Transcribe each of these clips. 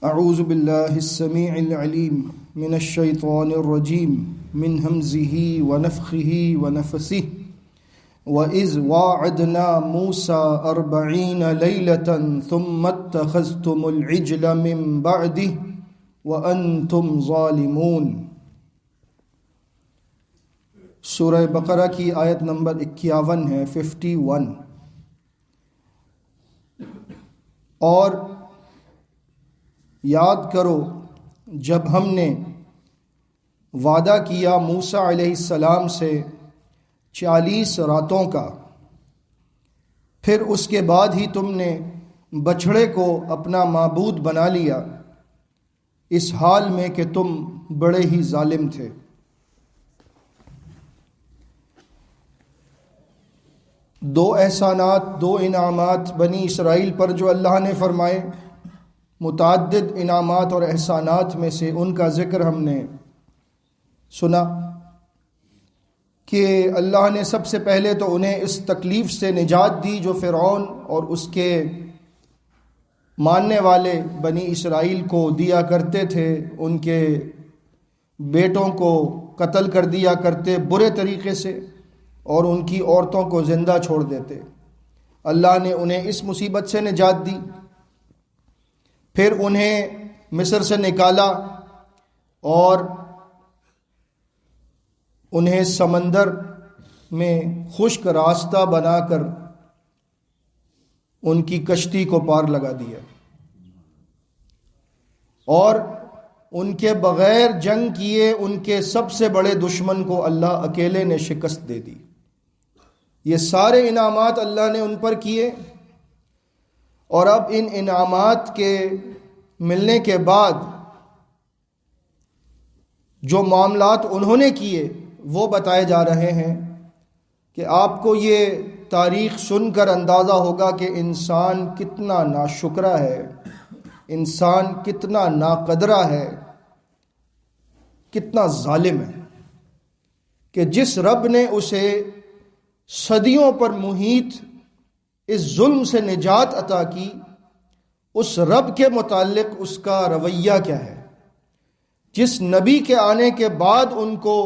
اعوذ باللہ السمیع العلیم من الشیطان الرجیم من ہمزہ ونفخہ ونفثہ وَإِذْ وَاعَدْنَا مُوسَىٰ 40 لَيْلَةً ثُمَّ اتَّخَذْتُمُ الْعِجْلَ مِن بَعْدِهِ وَأَنْتُمْ ظَالِمُونَ۔ سورہ بقرہ کی آیت نمبر 51 ہے، 51۔ اور یاد کرو جب ہم نے وعدہ کیا موسیٰ علیہ السلام سے 40 راتوں کا، پھر اس کے بعد ہی تم نے بچھڑے کو اپنا معبود بنا لیا، اس حال میں کہ تم بڑے ہی ظالم تھے۔ دو احسانات، دو انعامات بنی اسرائیل پر جو اللہ نے فرمائے، متعدد انعامات اور احسانات میں سے ان کا ذکر ہم نے سنا کہ اللہ نے سب سے پہلے تو انہیں اس تکلیف سے نجات دی جو فرعون اور اس کے ماننے والے بنی اسرائیل کو دیا کرتے تھے۔ ان کے بیٹوں کو قتل کر دیا کرتے برے طریقے سے، اور ان کی عورتوں کو زندہ چھوڑ دیتے۔ اللہ نے انہیں اس مصیبت سے نجات دی۔ پھر انہیں مصر سے نکالا اور انہیں سمندر میں خشک راستہ بنا کر ان کی کشتی کو پار لگا دیا، اور ان کے بغیر جنگ کیے ان کے سب سے بڑے دشمن کو اللہ اکیلے نے شکست دے دی۔ یہ سارے انعامات اللہ نے ان پر کیے، اور اب ان انعامات کے ملنے کے بعد جو معاملات انہوں نے کیے وہ بتائے جا رہے ہیں کہ آپ کو یہ تاریخ سن کر اندازہ ہوگا کہ انسان کتنا ناشکرا ہے، انسان کتنا ناقدرہ ہے، کتنا ظالم ہے، کہ جس رب نے اسے صدیوں پر محیط اس ظلم سے نجات عطا کی، اس رب کے متعلق اس کا رویہ کیا ہے؟ جس نبی کے آنے کے بعد ان کو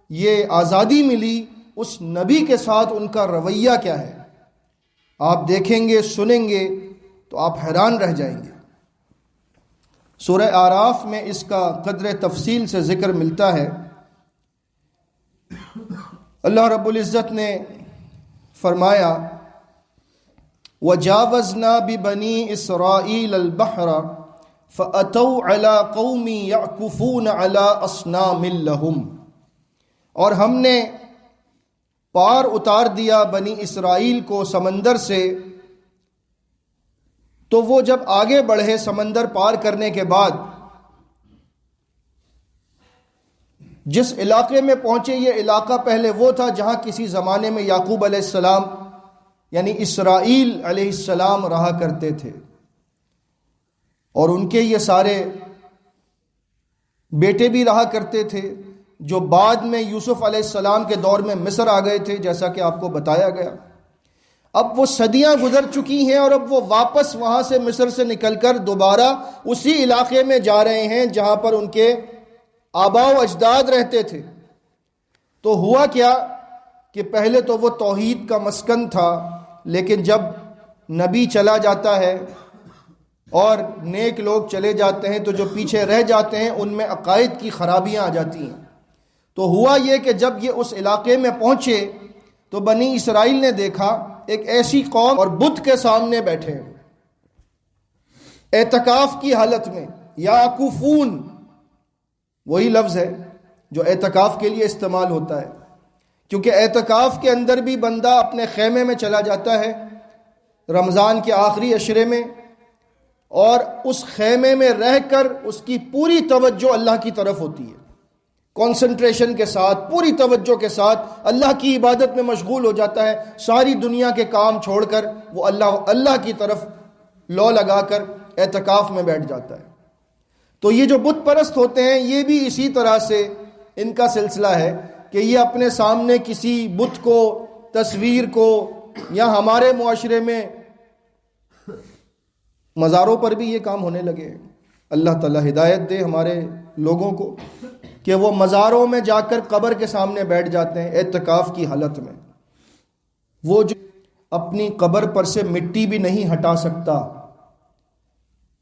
یہ آزادی ملی، اس نبی کے ساتھ ان کا رویہ کیا ہے؟ آپ دیکھیں گے، سنیں گے تو آپ حیران رہ جائیں گے۔ سورہ اعراف میں اس کا قدر تفصیل سے ذکر ملتا ہے۔ اللہ رب العزت نے فرمایا، وَجَاوَزْنَا بِبَنِي إِسْرَائِيلَ الْبَحْرَ فَأَتَوْا عَلَىٰ قَوْمٍ يَعْكُفُونَ عَلَىٰ أَصْنَامٍ لَهُمْ، اور ہم نے پار اتار دیا بنی اسرائیل کو سمندر سے، تو وہ جب آگے بڑھے سمندر پار کرنے کے بعد جس علاقے میں پہنچے، یہ علاقہ پہلے وہ تھا جہاں کسی زمانے میں یعقوب علیہ السلام یعنی اسرائیل علیہ السلام رہا کرتے تھے، اور ان کے یہ سارے بیٹے بھی رہا کرتے تھے جو بعد میں یوسف علیہ السلام کے دور میں مصر آ گئے تھے، جیسا کہ آپ کو بتایا گیا۔ اب وہ صدیاں گزر چکی ہیں، اور اب وہ واپس وہاں سے مصر سے نکل کر دوبارہ اسی علاقے میں جا رہے ہیں جہاں پر ان کے آباء و اجداد رہتے تھے۔ تو ہوا کیا کہ پہلے تو وہ توحید کا مسکن تھا، لیکن جب نبی چلا جاتا ہے اور نیک لوگ چلے جاتے ہیں تو جو پیچھے رہ جاتے ہیں ان میں عقائد کی خرابیاں آ جاتی ہیں۔ تو ہوا یہ کہ جب یہ اس علاقے میں پہنچے تو بنی اسرائیل نے دیکھا ایک ایسی قوم اور بت کے سامنے بیٹھے ہیں، اعتکاف کی حالت میں۔ یعکفون وہی لفظ ہے جو اعتکاف کے لیے استعمال ہوتا ہے، کیونکہ اعتکاف کے اندر بھی بندہ اپنے خیمے میں چلا جاتا ہے رمضان کے آخری عشرے میں، اور اس خیمے میں رہ کر اس کی پوری توجہ اللہ کی طرف ہوتی ہے، کنسنٹریشن کے ساتھ، پوری توجہ کے ساتھ اللہ کی عبادت میں مشغول ہو جاتا ہے، ساری دنیا کے کام چھوڑ کر وہ اللہ کی طرف لو لگا کر اعتکاف میں بیٹھ جاتا ہے۔ تو یہ جو بت پرست ہوتے ہیں یہ بھی اسی طرح سے ان کا سلسلہ ہے کہ یہ اپنے سامنے کسی بت کو، تصویر کو، یا ہمارے معاشرے میں مزاروں پر بھی یہ کام ہونے لگے ہیں اللہ تعالیٰ ہدایت دے ہمارے لوگوں کو کہ وہ مزاروں میں جا کر قبر کے سامنے بیٹھ جاتے ہیں اعتکاف کی حالت میں. وہ جو اپنی قبر پر سے مٹی بھی نہیں ہٹا سکتا،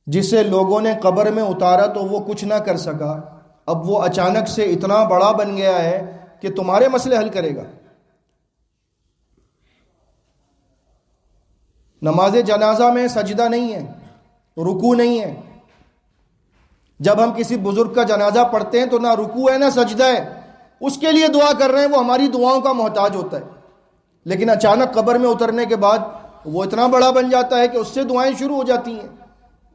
جسے لوگوں نے قبر میں اتارا تو وہ کچھ نہ کر سکا، اب وہ اچانک سے اتنا بڑا بن گیا ہے کہ تمہارے مسئلے حل کرے گا. نماز جنازہ میں سجدہ نہیں ہے، رکوع نہیں ہے. جب ہم کسی بزرگ کا جنازہ پڑھتے ہیں تو نہ رکوع ہے نہ سجدہ ہے، اس کے لیے دعا کر رہے ہیں، وہ ہماری دعاؤں کا محتاج ہوتا ہے. لیکن اچانک قبر میں اترنے کے بعد وہ اتنا بڑا بن جاتا ہے کہ اس سے دعائیں شروع ہو جاتی ہیں.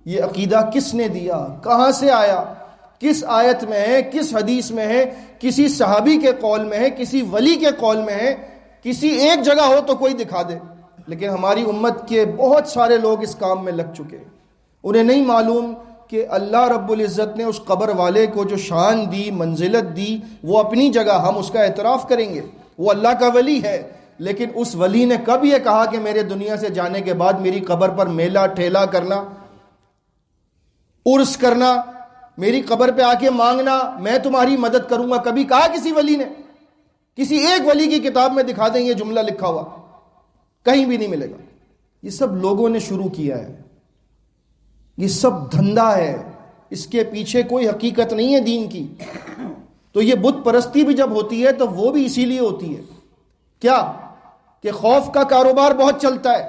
یہ عقیدہ کس نے دیا؟ کہاں سے آیا؟ کس آیت میں ہے؟ کس حدیث میں ہے؟ کسی صحابی کے قول میں ہے؟ کسی ولی کے قول میں ہے؟ کسی ایک جگہ ہو تو کوئی دکھا دے. لیکن ہماری امت کے بہت سارے لوگ اس کام میں لگ چکے ہیں. انہیں نہیں معلوم کہ اللہ رب العزت نے اس قبر والے کو جو شان دی، منزلت دی، وہ اپنی جگہ، ہم اس کا اعتراف کریں گے، وہ اللہ کا ولی ہے. لیکن اس ولی نے کب یہ کہا کہ میرے دنیا سے جانے کے بعد میری قبر پر میلہ ٹھیلا کرنا، عرس کرنا، میری قبر پہ آ کے مانگنا میں تمہاری مدد کروں گا؟ کبھی کہا کسی ولی نے؟ کسی ایک ولی کی کتاب میں دکھا دیں یہ جملہ لکھا ہوا، کہیں بھی نہیں ملے گا. یہ سب لوگوں نے شروع کیا ہے، یہ سب دھندا ہے، اس کے پیچھے کوئی حقیقت نہیں ہے دین کی. تو یہ بت پرستی بھی جب ہوتی ہے تو وہ بھی اسی لیے ہوتی ہے کیا کہ خوف کا کاروبار بہت چلتا ہے.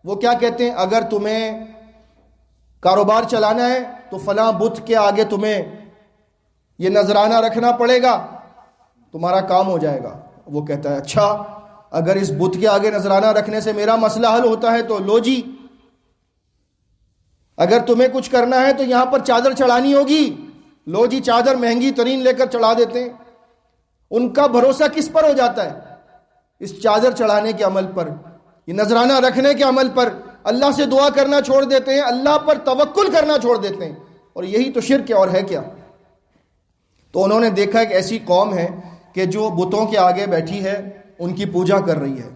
وہ کیا کہتے ہیں؟ اگر تمہیں کاروبار چلانا ہے تو فلاں بت کے آگے تمہیں یہ نذرانہ رکھنا پڑے گا، تمہارا کام ہو جائے گا. وہ کہتا ہے اچھا اگر اس بت کے آگے نذرانہ رکھنے سے میرا مسئلہ حل ہوتا ہے تو لو جی. اگر تمہیں کچھ کرنا ہے تو یہاں پر چادر چڑھانی ہوگی، لو جی چادر مہنگی ترین لے کر چڑھا دیتے ہیں. ان کا بھروسہ کس پر ہو جاتا ہے؟ اس چادر چڑھانے کے عمل پر، یہ نذرانہ رکھنے کے عمل پر. اللہ سے دعا کرنا چھوڑ دیتے ہیں، اللہ پر توکل کرنا چھوڑ دیتے ہیں. اور یہی تو شرک ہے، اور ہے کیا؟ تو انہوں نے دیکھا ایک ایسی قوم ہے کہ جو بتوں کے آگے بیٹھی ہے، ان کی پوجا کر رہی ہے.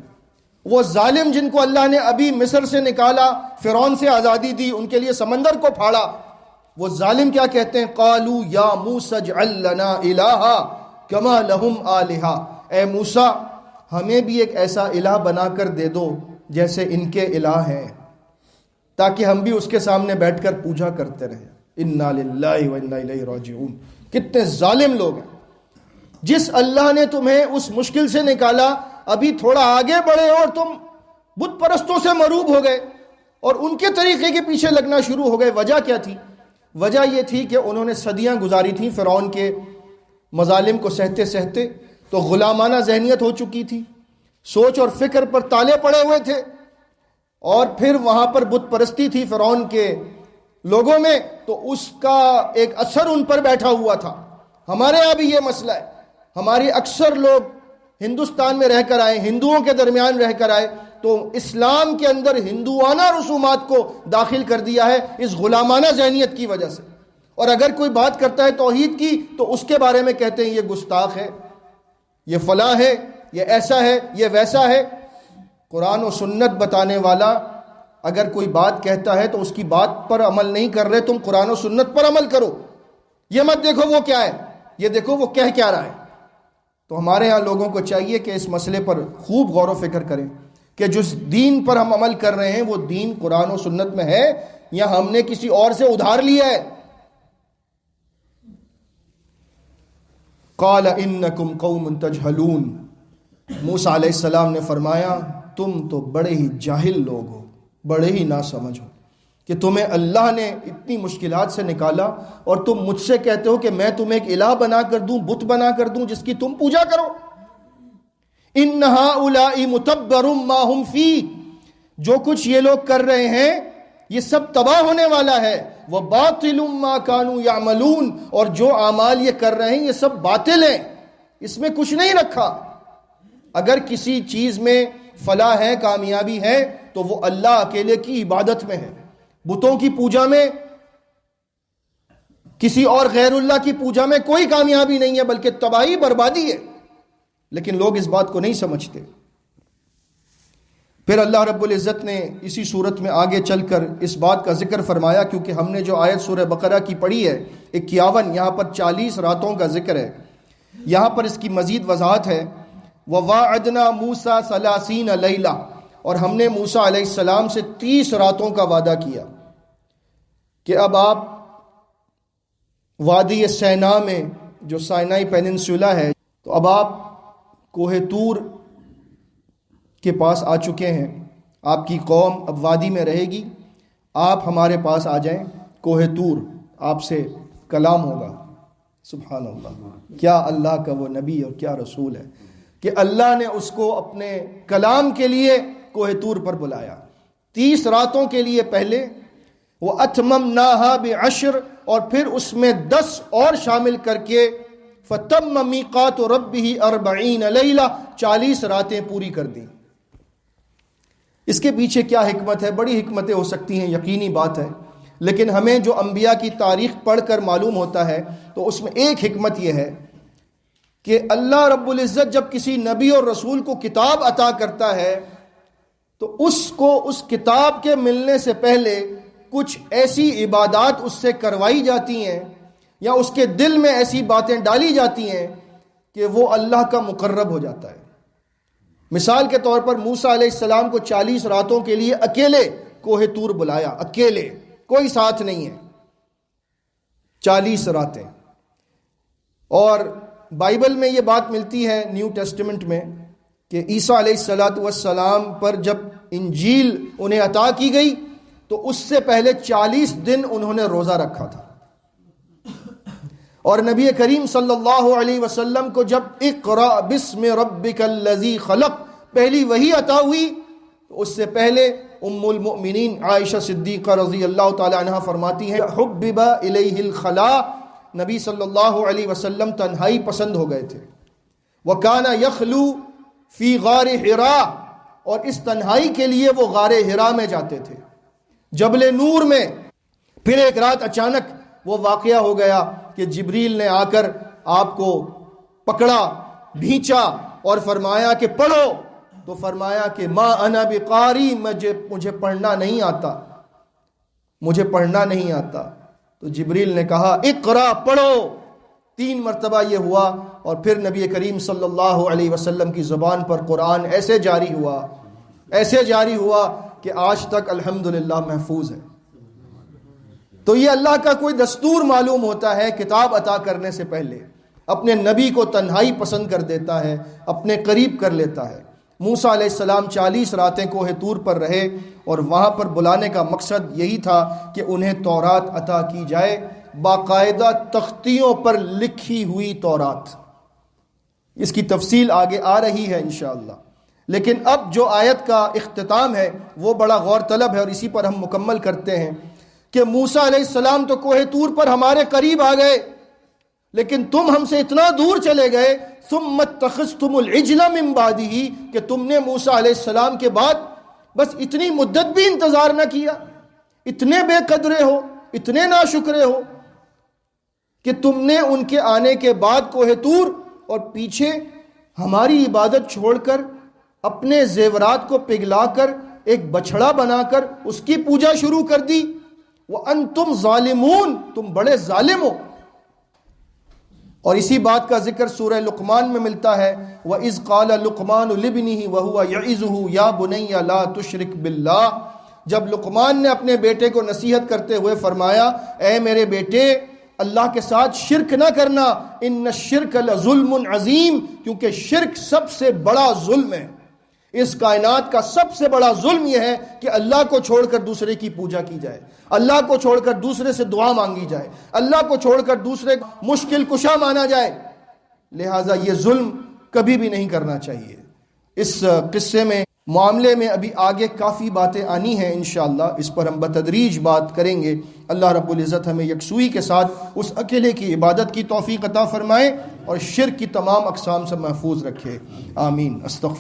وہ ظالم جن کو اللہ نے ابھی مصر سے نکالا، فرعون سے آزادی دی، ان کے لیے سمندر کو پھاڑا، وہ ظالم کیا کہتے ہیں؟ قالوا یا موسیٰ اجعل لنا الہا کما لہم آلہا. اے موسیٰ ہمیں بھی ایک ایسا الہ بنا کر دے دو جیسے ان کے الہ ہیں، تاکہ ہم بھی اس کے سامنے بیٹھ کر پوجا کرتے رہیں. انا للہ و انا الیہ راجعون. کتنے ظالم لوگ ہیں. جس اللہ نے تمہیں اس مشکل سے نکالا، ابھی تھوڑا آگے بڑھے اور تم بت پرستوں سے مروب ہو گئے اور ان کے طریقے کے پیچھے لگنا شروع ہو گئے. وجہ کیا تھی؟ وجہ یہ تھی کہ انہوں نے صدیاں گزاری تھیں فرعون کے مظالم کو سہتے سہتے، تو غلامانہ ذہنیت ہو چکی تھی، سوچ اور فکر پر تالے پڑے ہوئے تھے، اور پھر وہاں پر بت پرستی تھی فرعون کے لوگوں میں، تو اس کا ایک اثر ان پر بیٹھا ہوا تھا. ہمارے یہاں بھی یہ مسئلہ ہے. ہماری اکثر لوگ ہندوستان میں رہ کر آئے، ہندوؤں کے درمیان رہ کر آئے، تو اسلام کے اندر ہندوانہ رسومات کو داخل کر دیا ہے اس غلامانہ ذہنیت کی وجہ سے. اور اگر کوئی بات کرتا ہے توحید کی تو اس کے بارے میں کہتے ہیں یہ گستاخ ہے، یہ فلاں ہے، یہ ایسا ہے، یہ ویسا ہے. قرآن و سنت بتانے والا اگر کوئی بات کہتا ہے تو اس کی بات پر عمل نہیں کر رہے، تم قرآن و سنت پر عمل کرو. یہ مت دیکھو وہ کیا ہے، یہ دیکھو وہ کہہ کیا رہا ہے. تو ہمارے یہاں لوگوں کو چاہیے کہ اس مسئلے پر خوب غور و فکر کریں کہ جس دین پر ہم عمل کر رہے ہیں وہ دین قرآن و سنت میں ہے یا ہم نے کسی اور سے ادھار لیا ہے. قال انکم قوم تجہلون. موسیٰ علیہ السلام نے فرمایا تم تو بڑے ہی جاہل لوگ ہو، بڑے ہی ناسمجھ ہو کہ تمہیں اللہ نے اتنی مشکلات سے نکالا اور تم مجھ سے کہتے ہو کہ میں تمہیں ایک الہ بنا کر دوں، بت بنا کر دوں جس کی تم پوجا کرو. ان ہؤلاء متبر ما هم فیہ. جو کچھ یہ لوگ کر رہے ہیں یہ سب تباہ ہونے والا ہے. وباطل ما كانوا يعملون. اور جو اعمال یہ کر رہے ہیں یہ سب باطل ہیں، اس میں کچھ نہیں رکھا. اگر کسی چیز میں فلاح ہے، کامیابی ہے، تو وہ اللہ اکیلے کی عبادت میں ہے. بتوں کی پوجا میں، کسی اور غیر اللہ کی پوجا میں کوئی کامیابی نہیں ہے، بلکہ تباہی بربادی ہے. لیکن لوگ اس بات کو نہیں سمجھتے. پھر اللہ رب العزت نے اسی صورت میں آگے چل کر اس بات کا ذکر فرمایا، کیونکہ ہم نے جو آیت سورہ بقرہ کی پڑھی ہے 51، یہاں پر 40 راتوں کا ذکر ہے، یہاں پر اس کی مزید وضاحت ہے۔ وَوَاعَدْنَا مُوسَىٰ 30 لَيْلَةً، اور ہم نے موسیٰ علیہ السلام سے 30 راتوں کا وعدہ کیا کہ اب آپ وادی سینا میں، جو سائنائی پیننسولا ہے، تو اب آپ کوہ طور کے پاس آ چکے ہیں، آپ کی قوم اب وادی میں رہے گی، آپ ہمارے پاس آ جائیں، کوہ طور آپ سے کلام ہوگا۔ سبحان اللہ، کیا اللہ کا وہ نبی اور کیا رسول ہے کہ اللہ نے اس کو اپنے کلام کے لیے کوہ طور پر بلایا 30 راتوں کے لیے پہلے، وَأَتْمَمْنَاهَا بِعَشْرٍ، اور پھر اس میں 10 اور شامل کر کے فَتَمَّ مِيقَاتُ رَبِّهِ 40 لَيْلَةً، 40 راتیں پوری کر دیں۔ اس کے پیچھے کیا حکمت ہے؟ بڑی حکمتیں ہو سکتی ہیں، یقینی بات ہے، لیکن ہمیں جو انبیاء کی تاریخ پڑھ کر معلوم ہوتا ہے تو اس میں ایک حکمت یہ ہے کہ اللہ رب العزت جب کسی نبی اور رسول کو کتاب عطا کرتا ہے تو اس کو اس کتاب کے ملنے سے پہلے کچھ ایسی عبادات اس سے کروائی جاتی ہیں یا اس کے دل میں ایسی باتیں ڈالی جاتی ہیں کہ وہ اللہ کا مقرب ہو جاتا ہے۔ مثال کے طور پر موسیٰ علیہ السلام کو 40 راتوں کے لیے اکیلے کوہ طور بلایا، اکیلے، کوئی ساتھ نہیں ہے، 40 راتیں۔ اور بائبل میں یہ بات ملتی ہے نیو ٹیسٹمنٹ میں کہ عیسیٰ علیہ السلام پر جب انجیل انہیں عطا کی گئی تو اس سے پہلے 40 دن انہوں نے روزہ رکھا تھا، اور نبی کریم صلی اللہ علیہ وسلم کو جب اقرأ بسم ربک الذی خلق پہلی وحی عطا ہوئی تو اس سے پہلے ام المؤمنین عائشہ صدیقہ رضی اللہ تعالی عنہ فرماتی ہیں حبب الیہ الخلاء، نبی صلی اللہ علیہ وسلم تنہائی پسند ہو گئے تھے، وکانا یخلو فی غار حراء، اور اس تنہائی کے لیے وہ غار حراء میں جاتے تھے، جبل نور میں۔ پھر ایک رات اچانک وہ واقعہ ہو گیا کہ جبریل نے آ کر آپ کو پکڑا، بھینچا اور فرمایا کہ پڑھو، تو فرمایا کہ ما انا بقاری، مجھے پڑھنا نہیں آتا، مجھے پڑھنا نہیں آتا۔ تو جبریل نے کہا اقرا، پڑھو، 3 مرتبہ یہ ہوا، اور پھر نبی کریم صلی اللہ علیہ وسلم کی زبان پر قرآن ایسے جاری ہوا، ایسے جاری ہوا کہ آج تک الحمدللہ محفوظ ہے۔ تو یہ اللہ کا کوئی دستور معلوم ہوتا ہے، کتاب عطا کرنے سے پہلے اپنے نبی کو تنہائی پسند کر دیتا ہے، اپنے قریب کر لیتا ہے۔ موسیٰ علیہ السلام 40 راتیں کوہ طور پر رہے، اور وہاں پر بلانے کا مقصد یہی تھا کہ انہیں تورات عطا کی جائے، باقاعدہ تختیوں پر لکھی ہوئی تورات۔ اس کی تفصیل آگے آ رہی ہے انشاءاللہ، لیکن اب جو آیت کا اختتام ہے وہ بڑا غور طلب ہے، اور اسی پر ہم مکمل کرتے ہیں کہ موسیٰ علیہ السلام تو کوہ طور پر ہمارے قریب آ گئے، لیکن تم ہم سے اتنا دور چلے گئے، ثم اتخذتم العجل من بعدہ، کہ تم نے موسیٰ علیہ السلام کے بعد بس اتنی مدت بھی انتظار نہ کیا، اتنے بے قدرے ہو، اتنے ناشکرے ہو کہ تم نے ان کے آنے کے بعد کوہ طور اور پیچھے ہماری عبادت چھوڑ کر اپنے زیورات کو پگھلا کر ایک بچھڑا بنا کر اس کی پوجا شروع کر دی۔ وَأَنْتُمْ ظَالِمُونَ، تم بڑے ظالم ہو۔ اور اسی بات کا ذکر سورہ لقمان میں ملتا ہے، وَإِذْ قَالَ لُقْمَانُ لِابْنِهِ وَهُوَ يَعِظُهُ يَا بُنَيَّ لَا تُشْرِكْ بِاللَّهِ، جب لقمان نے اپنے بیٹے کو نصیحت کرتے ہوئے فرمایا، اے میرے بیٹے اللہ کے ساتھ شرک نہ کرنا، ان الشرک لظلم عظیم، کیونکہ شرک سب سے بڑا ظلم ہے۔ اس کائنات کا سب سے بڑا ظلم یہ ہے کہ اللہ کو چھوڑ کر دوسرے کی پوجا کی جائے، اللہ کو چھوڑ کر دوسرے سے دعا مانگی جائے، اللہ کو چھوڑ کر دوسرے مشکل کشا مانا جائے، لہٰذا یہ ظلم کبھی بھی نہیں کرنا چاہیے۔ اس قصے میں، معاملے میں ابھی آگے کافی باتیں آنی ہیں انشاءاللہ، اس پر ہم بتدریج بات کریں گے۔ اللہ رب العزت ہمیں یکسوئی کے ساتھ اس اکیلے کی عبادت کی توفیق عطا فرمائے اور شرک کی تمام اقسام سے محفوظ رکھے، آمین۔ استغفر